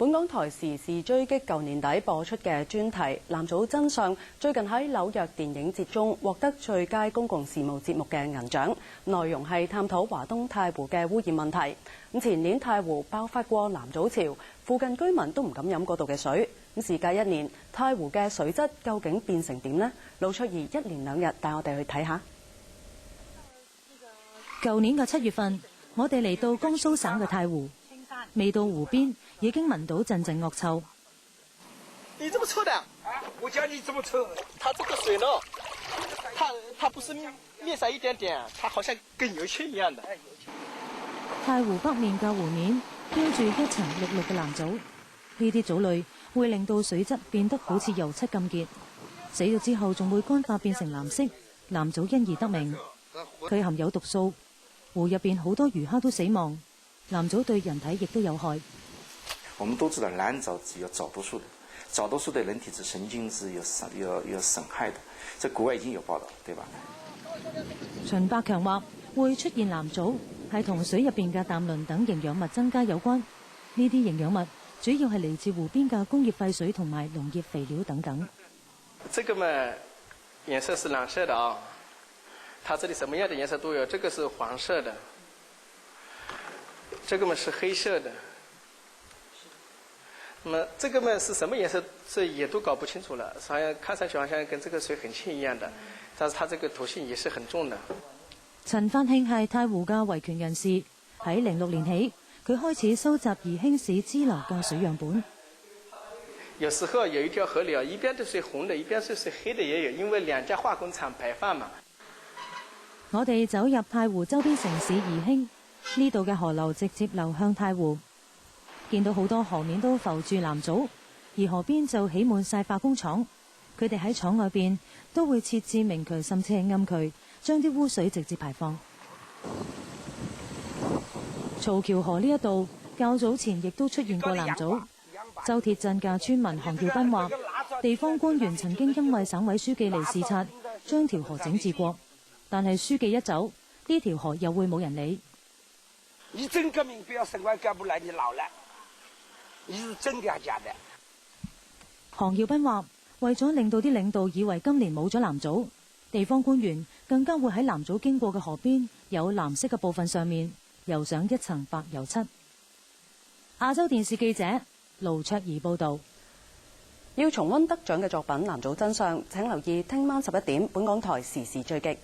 本港台時事追擊舊年底播出嘅專題《藍組真相》，最近喺紐約電影節中獲得最佳公共事務節目嘅銀獎。內容係探討華東太湖嘅污染問題。前年太湖爆發過藍組潮，附近居民都唔敢飲嗰度嘅水。時隔1年，太湖嘅水質究竟變成點呢？盧卓儀1連2日帶我哋去睇下。舊年嘅7月份，我哋嚟到江蘇省嘅太湖。未到湖邊，已經聞到陣陣惡臭。你這麼臭的？我講你這麼臭，它這個水呢，它不是面上一點點，它好像跟油漆一樣的。太湖北面嘅湖面飄住一層綠綠嘅藍藻，呢啲藻類會令到水質變得好似油漆咁結，死咗之後仲會乾化變成藍色，藍藻因而得名。佢含有毒素，湖入邊好多魚蝦都死亡。藍藻對人體亦都有害。我們都知道藍藻是有找毒素的，找毒素對人體之神經是有損害的，在國外已經有報道，對吧？秦百強話會出現藍藻係同水入邊嘅氮磷等營養物增加有關。呢啲營養物主要係嚟自湖邊嘅工業廢水同埋農業肥料等等。這個嘛顏色是藍色的啊，它這裡什麼樣的顏色都有，這個是黃色的。這個嘛是黑色的，那麼這個嘛是什麼顏色？這也都搞不清楚了。好像看上去好像跟這個水很清一樣的，但是它這個毒性也是很重的。陳發慶係太湖嘅維權人士，喺06年起，佢開始收集宜興市支流嘅水樣本。有時候有一條河流，一邊的水紅的，一邊是水黑的也有，因為兩家化工廠排放嘛。我哋走入太湖周邊城市宜興。呢度嘅河流直接流向太湖，見到好多河面都浮住藍藻，而河邊就起滿晒化工廠。佢哋喺廠外邊都會設置明渠甚至係暗渠，將啲污水直接排放。曹橋河呢一度較早前亦都出現過藍藻。周鐵鎮嘅村民韓耀斌話，地方官員曾經因為省委書記嚟視察，將條河整治過，但係書記一走，呢條河又會冇人理。你真革命不要升官幹部來，你老了，你是真的還假的？韓耀斌話：為咗令到啲領導以為今年冇咗藍藻，地方官員更加會喺藍藻經過嘅河邊有藍色嘅部分上面油上一層白油漆。亞洲電視記者盧卓儀報導。要重溫得獎嘅作品《藍組真相》，請留意聽晚11點本港台時事追擊。